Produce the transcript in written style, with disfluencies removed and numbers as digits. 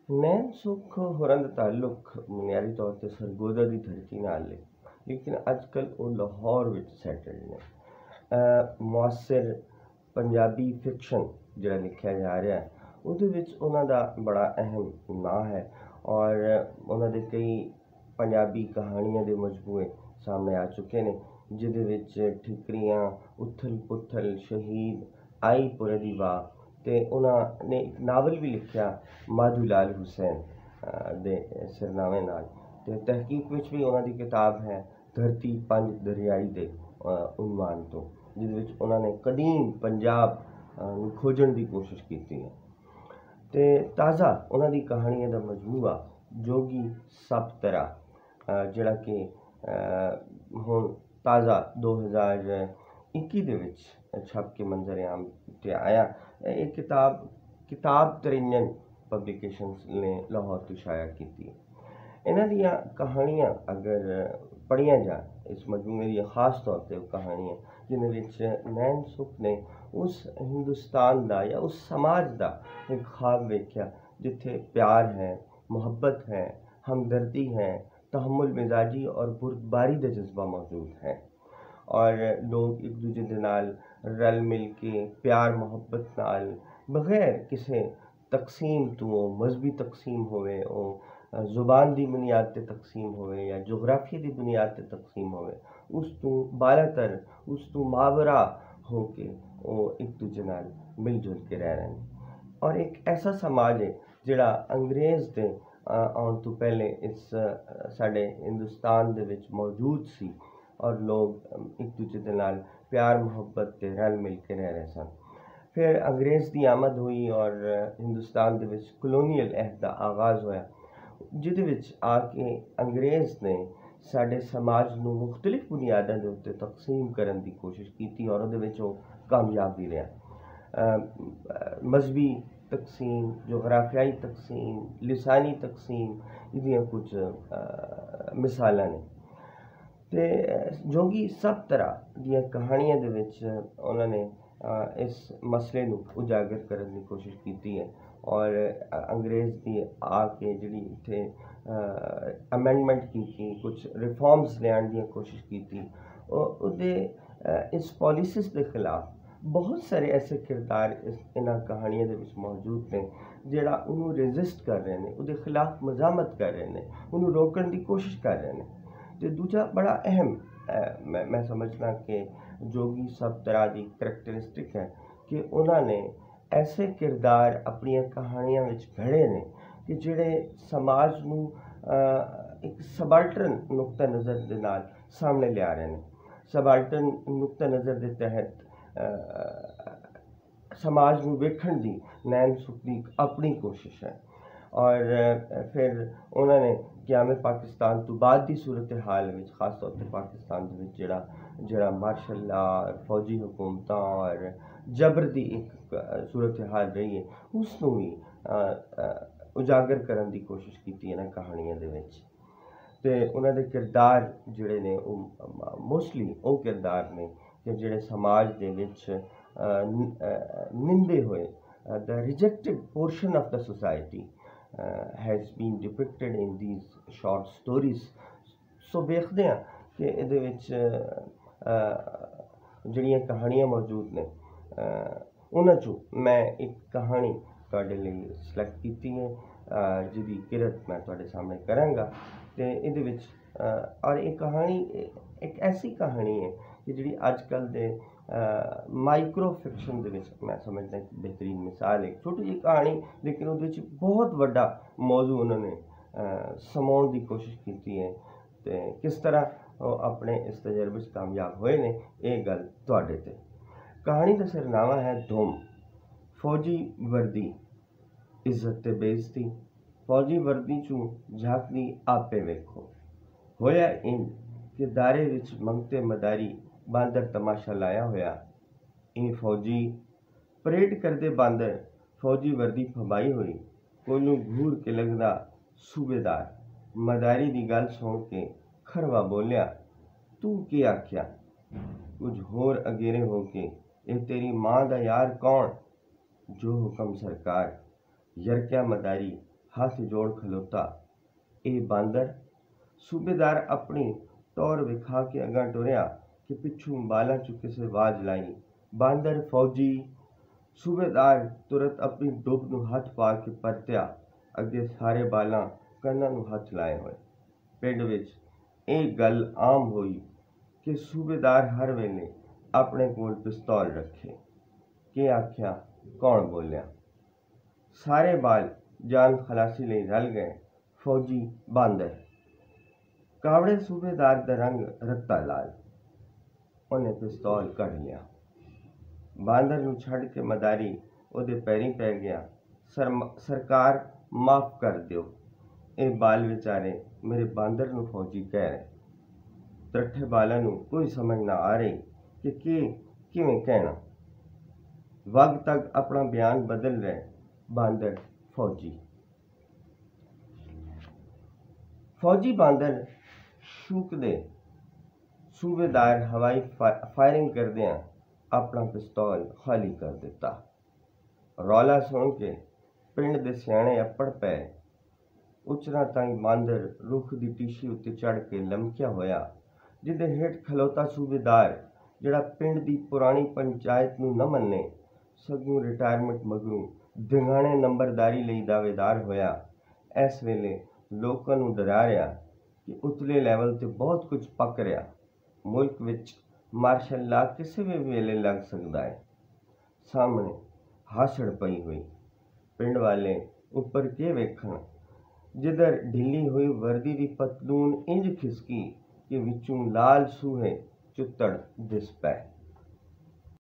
नैन सुख होਰਾਂ ਦਾ ਤਾਲੁਕ ਬੁਨਿਆਦੀ ਤੌਰ 'ਤੇ ਸਰਗੋਦਾ ਦੀ ਧਰਤੀ ਨਾਲ ਹੈ, ਲੇਕਿਨ ਅੱਜ ਕੱਲ੍ਹ ਉਹ ਲਾਹੌਰ ਵਿੱਚ ਸੈਟਲਡ ਨੇ। ਮੁਅੱਸਰ ਪੰਜਾਬੀ ਫਿਕਸ਼ਨ ਜਿਹੜਾ ਲਿਖਿਆ ਜਾ ਰਿਹਾ ਉਹਦੇ ਵਿੱਚ ਉਹਨਾਂ ਦਾ ਬੜਾ ਅਹਿਮ ਨਾਂ ਹੈ, ਔਰ ਉਹਨਾਂ ਦੇ ਕਈ ਪੰਜਾਬੀ ਕਹਾਣੀਆਂ ਦੇ ਮਜਮੂਏ ਸਾਹਮਣੇ ਆ ਚੁੱਕੇ ਨੇ, ਜਿਹਦੇ ਵਿੱਚ ਠਿਕਰੀਆਂ, ਉਥਲ ਪੁਥਲ, ਸ਼ਹੀਦ, ਆਈ ਪੁਰੇ ਦੀ ਵਾਹ, ਤੇ ਉਹਨਾਂ ਨੇ ਇੱਕ ਨਾਵਲ ਵੀ ਲਿਖਿਆ ਮਾਧੂ ਲਾਲ ਹੁਸੈਨ ਦੇ ਸਿਰਨਾਵੇਂ ਨਾਲ। ਤੇ ਤਹਿਕੀਕ ਵਿੱਚ ਵੀ ਉਹਨਾਂ ਦੀ ਕਿਤਾਬ ਹੈ ਧਰਤੀ ਪੰਜ ਦਰਿਆਈ ਦੇ ਉਨਵਾਨ ਤੋਂ, ਜਿਹਦੇ ਵਿੱਚ ਉਹਨਾਂ ਨੇ ਕਦੀਮ ਪੰਜਾਬ ਨੂੰ ਖੋਜਣ ਦੀ ਕੋਸ਼ਿਸ਼ ਕੀਤੀ ਹੈ। ਤੇ ਤਾਜ਼ਾ ਉਹਨਾਂ ਦੀ ਕਹਾਣੀਆਂ ਦਾ ਮਜਮੂਆ ਜੋਗੀ ਸਭ ਤਰ੍ਹਾਂ, ਜਿਹੜਾ ਕਿ ਹੁਣ ਤਾਜ਼ਾ 2021 ਦੇ ਵਿੱਚ ਛਪ ਕੇ ਮੰਜ਼ਰ ਆਮ 'ਤੇ ਆਇਆ। ਇਹ ਕਿਤਾਬ ਤਰਿੰਜਨ ਪਬਲੀਕੇਸ਼ਨਸ ਨੇ ਲਾਹੌਰ ਤੋਂ ਸ਼ਾਇਆ ਕੀਤੀ। ਇਹਨਾਂ ਦੀਆਂ ਕਹਾਣੀਆਂ ਅਗਰ ਪੜ੍ਹੀਆਂ ਜਾਣ, ਇਸ ਮਜਮੂਏ ਦੀਆਂ ਖਾਸ ਤੌਰ 'ਤੇ ਉਹ ਕਹਾਣੀਆਂ ਜਿਹਨਾਂ ਵਿੱਚ ਨੈਣ ਸੁਖ ਨੇ ਉਸ ਹਿੰਦੁਸਤਾਨ ਦਾ ਜਾਂ ਉਸ ਸਮਾਜ ਦਾ ਇੱਕ ਖਾਬ ਵੇਖਿਆ ਜਿੱਥੇ ਪਿਆਰ ਹੈ, ਮੁਹੱਬਤ ਹੈ, ਹਮਦਰਦੀ ਹੈ, ਤਹਮੁਲ ਮਿਜ਼ਾਜੀ ਔਰ ਬੁਰਦਬਾਰੀ ਦਾ ਜਜ਼ਬਾ ਮੌਜੂਦ ਹੈ, ਔਰ ਲੋਕ ਇੱਕ ਦੂਜੇ ਦੇ ਨਾਲ ਰਲ ਮਿਲ ਕੇ ਪਿਆਰ ਮੁਹੱਬਤ ਨਾਲ ਬਗੈਰ ਕਿਸੇ ਤਕਸੀਮ ਤੋਂ, ਮਜ਼ਹਬੀ ਤਕਸੀਮ ਹੋਵੇ, ਉਹ ਜ਼ੁਬਾਨ ਦੀ ਬੁਨਿਆਦ 'ਤੇ ਤਕਸੀਮ ਹੋਵੇ ਜਾਂ ਜੋਗਰਾਫੀ ਦੀ ਬੁਨਿਆਦ 'ਤੇ ਤਕਸੀਮ ਹੋਵੇ, ਉਸ ਤੋਂ ਬਾਲਾਤਰ, ਉਸ ਤੋਂ ਮਾਵਰਾ ਹੋ ਕੇ ਉਹ ਇੱਕ ਦੂਜੇ ਨਾਲ ਮਿਲ ਜੁਲ ਕੇ ਰਹਿ ਰਹੇ ਨੇ। ਔਰ ਇੱਕ ਐਸਾ ਸਮਾਜ ਹੈ ਜਿਹੜਾ ਅੰਗਰੇਜ਼ ਦੇ ਆਉਣ ਤੋਂ ਪਹਿਲੇ ਇਸ ਸਾਡੇ ਹਿੰਦੁਸਤਾਨ ਦੇ ਵਿੱਚ ਮੌਜੂਦ ਸੀ, ਔਰ ਲੋਕ ਇੱਕ ਦੂਜੇ ਦੇ ਨਾਲ ਪਿਆਰ ਮੁਹੱਬਤ ਤੇ ਰਲ ਮਿਲ ਕੇ ਰਹਿ ਰਹੇ ਸਨ। ਫਿਰ ਅੰਗਰੇਜ਼ ਦੀ ਆਮਦ ਹੋਈ ਔਰ ਹਿੰਦੁਸਤਾਨ ਦੇ ਵਿੱਚ ਕਲੋਨੀਅਲ ਅਹਿਦ ਦਾ ਆਗਾਜ਼ ਹੋਇਆ, ਜਿਹਦੇ ਵਿੱਚ ਆ ਕੇ ਅੰਗਰੇਜ਼ ਨੇ ਸਾਡੇ ਸਮਾਜ ਨੂੰ ਮੁਖਤਲਿਫ ਬੁਨਿਆਦਾਂ ਦੇ ਉੱਤੇ ਤਕਸੀਮ ਕਰਨ ਦੀ ਕੋਸ਼ਿਸ਼ ਕੀਤੀ, ਔਰ ਉਹਦੇ ਵਿੱਚ ਉਹ ਕਾਮਯਾਬ ਵੀ ਰਿਹਾ। ਮਜ਼ਹਬੀ ਤਕਸੀਮ, ਜੋਗਰਾਫਿਆਈ ਤਕਸੀਮ, ਲਿਸਾਨੀ ਤਕਸੀਮ, ਇਹਦੀਆਂ ਕੁਝ ਮਿਸਾਲਾਂ ਨੇ। ਤੇ ਜੋਗੀ ਸਭ ਤਰ੍ਹਾਂ ਦੀਆਂ ਕਹਾਣੀਆਂ ਦੇ ਵਿੱਚ ਉਹਨਾਂ ਨੇ ਇਸ ਮਸਲੇ ਨੂੰ ਉਜਾਗਰ ਕਰਨ ਦੀ ਕੋਸ਼ਿਸ਼ ਕੀਤੀ ਹੈ, ਔਰ ਅੰਗਰੇਜ਼ ਦੀ ਆ ਕੇ ਜਿਹੜੀ ਇੱਥੇ ਅਮੈਂਡਮੈਂਟ ਕੀਤੀ, ਕੁਝ ਰਿਫਾਰਮਸ ਲਿਆਉਣ ਦੀਆਂ ਕੋਸ਼ਿਸ਼ ਕੀਤੀ, ਉਹਦੇ ਇਸ ਪਾਲਿਸੀਜ਼ ਦੇ ਖਿਲਾਫ ਬਹੁਤ ਸਾਰੇ ਐਸੇ ਕਿਰਦਾਰ ਇਹਨਾਂ ਕਹਾਣੀਆਂ ਦੇ ਵਿੱਚ ਮੌਜੂਦ ਨੇ ਜਿਹੜਾ ਉਹਨੂੰ ਰੈਜ਼ਿਸਟ ਕਰ ਰਹੇ ਨੇ, ਉਹਦੇ ਖਿਲਾਫ ਮਜ਼ਾਮਤ ਕਰ ਰਹੇ ਨੇ, ਉਹਨੂੰ ਰੋਕਣ ਦੀ ਕੋਸ਼ਿਸ਼ ਕਰ ਰਹੇ ਨੇ। ਤੇ ਦੂਜਾ ਬੜਾ ਅਹਿਮ ਮੈਂ ਸਮਝਦਾ ਕਿ ਜੋਗੀ ਸਭ ਤਰ੍ਹਾਂ ਦੀ ਕਰੈਕਟਰਿਸਟਿਕ ਹੈ ਕਿ ਉਹਨਾਂ ਨੇ ਐਸੇ ਕਿਰਦਾਰ ਆਪਣੀਆਂ ਕਹਾਣੀਆਂ ਵਿੱਚ ਘੜੇ ਨੇ ਕਿ ਜਿਹੜੇ ਸਮਾਜ ਨੂੰ ਇੱਕ ਸਬਾਲਟਰਨ ਨੁਕਤਾ ਨਜ਼ਰ ਦੇ ਨਾਲ ਸਾਹਮਣੇ ਲਿਆ ਰਹੇ ਨੇ। ਸਬਾਲਟਰਨ ਨੁਕਤਾ ਨਜ਼ਰ ਦੇ ਤਹਿਤ ਸਮਾਜ ਨੂੰ ਵੇਖਣ ਦੀ ਨੈਣ ਸੁਖ ਦੀ ਆਪਣੀ ਕੋਸ਼ਿਸ਼ ਹੈ, ਔਰ ਫਿਰ ਉਹਨਾਂ ਨੇ ਕਿਆਮੇ ਪਾਕਿਸਤਾਨ ਤੋਂ ਬਾਅਦ ਦੀ ਸੂਰਤ ਹਾਲ ਵਿੱਚ, ਖਾਸ ਤੌਰ 'ਤੇ ਪਾਕਿਸਤਾਨ ਦੇ ਵਿੱਚ ਜਿਹੜਾ ਮਾਰਸ਼ਲ ਲਾ, ਫੌਜੀ ਹੁਕੂਮਤਾਂ ਔਰ ਜਬਰ ਦੀ ਇੱਕ ਸੂਰਤ ਹਾਲ ਰਹੀ ਹੈ, ਉਸ ਨੂੰ ਵੀ ਉਜਾਗਰ ਕਰਨ ਦੀ ਕੋਸ਼ਿਸ਼ ਕੀਤੀ ਇਹਨਾਂ ਕਹਾਣੀਆਂ ਦੇ ਵਿੱਚ। ਤੇ ਉਹਨਾਂ ਦੇ ਕਿਰਦਾਰ ਜਿਹੜੇ ਨੇ ਉਹ ਮੋਸਟਲੀ ਉਹ ਕਿਰਦਾਰ ਨੇ ਕਿ ਜਿਹੜੇ ਸਮਾਜ ਦੇ ਵਿੱਚ ਨਿੰਦੇ ਹੋਏ, the rejected portion of the society has been depicted in these short stories। ਸੋ ਵੇਖਦੇ ਹਾਂ ਕਿ ਇਹਦੇ ਵਿੱਚ ਜਿਹੜੀਆਂ ਕਹਾਣੀਆਂ ਮੌਜੂਦ ਨੇ, ਉਹਨਾਂ 'ਚੋਂ ਮੈਂ ਇੱਕ ਕਹਾਣੀ ਤੁਹਾਡੇ ਲਈ ਸਿਲੈਕਟ ਕੀਤੀ ਹੈ, ਜਿਹਦੀ ਕਿਰਤ ਮੈਂ ਤੁਹਾਡੇ ਸਾਹਮਣੇ ਕਰਾਂਗਾ। ਤੇ ਇਹਦੇ ਵਿੱਚ ਔਰ ਇਹ ਕਹਾਣੀ ਇੱਕ ਐਸੀ ਕਹਾਣੀ ਹੈ ਕਿ ਜਿਹੜੀ ਅੱਜ ਕੱਲ੍ਹ ਦੇ ਮਾਈਕਰੋ ਫਿਕਸ਼ਨ ਦੇ ਵਿੱਚ ਮੈਂ ਸਮਝਦਾ ਕਿ ਬਿਹਤਰੀਨ ਮਿਸਾਲ ਹੈ। ਛੋਟੀ ਜਿਹੀ ਕਹਾਣੀ, ਲੇਕਿਨ ਉਹਦੇ ਵਿੱਚ ਬਹੁਤ ਵੱਡਾ ਮੌਜੂ ਉਹਨਾਂ ਨੇ ਸਮਾਉਣ ਦੀ ਕੋਸ਼ਿਸ਼ ਕੀਤੀ ਹੈ, ਤੇ ਕਿਸ ਤਰ੍ਹਾਂ ਉਹ ਆਪਣੇ ਇਸ ਤਜਰਬੇ 'ਚ ਕਾਮਯਾਬ ਹੋਏ ਨੇ, ਇਹ ਗੱਲ ਤੁਹਾਡੇ 'ਤੇ। ਕਹਾਣੀ ਦਾ ਸਿਰਨਾਮਾ ਹੈ ਧੁੰਮ। ਫੌਜੀ ਵਰਦੀ, ਇੱਜ਼ਤ ਤੇ ਬੇਇੱਜ਼ਤੀ। ਫੌਜੀ ਵਰਦੀ 'ਚੋਂ ਝਾਕਦੀ ਆਪੇ ਵੇਖੋ। ਹੋਇਆ ਇੰਜ ਕਿ ਦਾਰੇ ਵਿੱਚ ਮੰਗਤੇ ਮਦਾਰੀ ਬਾਂਦਰ ਤਮਾਸ਼ਾ ਲਾਇਆ ਹੋਇਆ। ਇਹ ਫੌਜੀ ਪਰੇਡ ਕਰਦੇ ਬਾਂਦਰ, ਫੌਜੀ ਵਰਦੀ ਫਬਾਈ ਹੋਈ। ਕੋਲੋਂ ਘੂਰ ਕੇ ਲੱਗਦਾ ਸੂਬੇਦਾਰ। ਮਦਾਰੀ ਦੀ ਗੱਲ ਸੁਣ ਕੇ ਖਰਵਾ ਬੋਲਿਆ, ਤੂੰ ਕੀ ਆਖਿਆ? ਕੁਝ ਹੋਰ ਅਗੇਰੇ ਹੋ ਕੇ, ਇਹ ਤੇਰੀ ਮਾਂ ਦਾ ਯਾਰ ਕੌਣ? ਜੋ ਹੁਕਮ ਸਰਕਾਰ। ਯਰਕਿਆ ਮਦਾਰੀ हथ जोड़ खलोता। ए बांदर। सूबेदार अपनी टौर विखा के अगां टुरिया कि पिछू बालां चों किसे आवाज़ लाई, बांदर फौजी। सूबेदार तुरंत अपनी डुब नूं हथ पा के परतिया। अगे सारे बालां ਕੰਨਾਂ ਨੂੰ ਹੱਥ ਲਾਏ ਹੋਏ। ਪਿੰਡ ਵਿੱਚ ਇਹ ਗੱਲ ਆਮ ਹੋਈ ਕਿ ਸੂਬੇਦਾਰ ਹਰ ਵੇਲੇ ਆਪਣੇ ਕੋਲ ਪਿਸਤੌਲ ਰੱਖੇ। ਕੀ ਆਖਿਆ, ਕੌਣ ਬੋਲਿਆ? ਸਾਰੇ ਬਾਲ ਜਾਨ ਖਲਾਸੀ ਲਈ ਰਲ ਗਏ। ਫੌਜੀ ਬਾਂਦਰ। ਕਾਵੜੇ ਸੂਬੇਦਾਰ ਦਾ ਰੰਗ ਰੱਤਾ ਲਾਲ। ਉਹਨੇ ਪਿਸਤੌਲ ਕੱਢ ਲਿਆ। ਬਾਂਦਰ ਨੂੰ ਛੱਡ ਕੇ ਮਦਾਰੀ ਉਹਦੇ ਪੈਰੀਂ ਪੈ ਗਿਆ। ਸਰਕਾਰ ਮਾਫ ਕਰ ਦਿਓ, ਇਹ ਬਾਲ ਵਿਚਾਰੇ ਮੇਰੇ ਬਾਂਦਰ ਨੂੰ ਫੌਜੀ ਕਹਿ ਰਹੇ। ਤਰੱਠੇ ਬਾਲਾਂ ਨੂੰ ਕੋਈ ਸਮਝ ਨਾ ਆ ਰਹੀ ਕਿ ਕਿਵੇਂ ਕਹਿਣਾ। ਵਕਤ ਤੱਕ ਆਪਣਾ ਬਿਆਨ ਬਦਲ ਰਹੇ ਬਾਂਦਰ ਫੌਜੀ। ਫੌਜੀ ਬਾਂਦਰ ਸ਼ੂਕਦੇ। ਸੂਬੇਦਾਰ ਹਵਾਈ ਫਾਇਰਿੰਗ ਕਰਦਿਆਂ ਆਪਣਾ ਪਿਸਤੌਲ ਖਾਲੀ ਕਰ ਦਿੱਤਾ। ਰੌਲਾ ਸੁਣ ਕੇ ਪਿੰਡ ਦੇ ਸਿਆਣੇ ਅੱਪੜ ਪਏ। ਉਚਰਾ ਤਾਈਂ ਬਾਂਦਰ ਰੁੱਖ ਦੀ ਟੀਸ਼ੀ ਉੱਤੇ ਚੜ੍ਹ ਕੇ ਲਮਕਿਆ ਹੋਇਆ, ਜਿਹਦੇ ਹੇਠ ਖਲੋਤਾ ਸੂਬੇਦਾਰ, ਜਿਹੜਾ ਪਿੰਡ ਦੀ ਪੁਰਾਣੀ ਪੰਚਾਇਤ ਨੂੰ ਨਾ ਮੰਨੇ, ਸਗੋਂ ਰਿਟਾਇਰਮੈਂਟ ਮਗਰੋਂ ਦਿਗਾਣੇ ਨੰਬਰਦਾਰੀ ਲਈ ਦਾਅਵੇਦਾਰ ਹੋਇਆ, ਇਸ ਵੇਲੇ ਲੋਕਾਂ ਨੂੰ ਡਰਾ ਰਿਹਾ ਕਿ ਉਤਲੇ ਲੈਵਲ 'ਤੇ ਬਹੁਤ ਕੁਝ ਪੱਕ ਰਿਹਾ। ਮੁਲਕ ਵਿੱਚ ਮਾਰਸ਼ਲ ਲਾ ਕਿਸੇ ਵੀ ਵੇਲੇ ਲੱਗ ਸਕਦਾ ਹੈ। ਸਾਹਮਣੇ ਹਾਸੜ ਪਈ ਹੋਈ। ਪਿੰਡ ਵਾਲੇ ਉੱਪਰ ਕੀ ਵੇਖਣ, ਜਿੱਧਰ ਢਿੱਲੀ ਹੋਈ ਵਰਦੀ ਦੀ ਪਤਲੂਨ ਇੰਜ ਖਿਸਕੀ ਕਿ ਵਿੱਚੋਂ ਲਾਲ ਸੂਹੇ ਚੁੱਤੜ ਦਿਸ ਪਏ।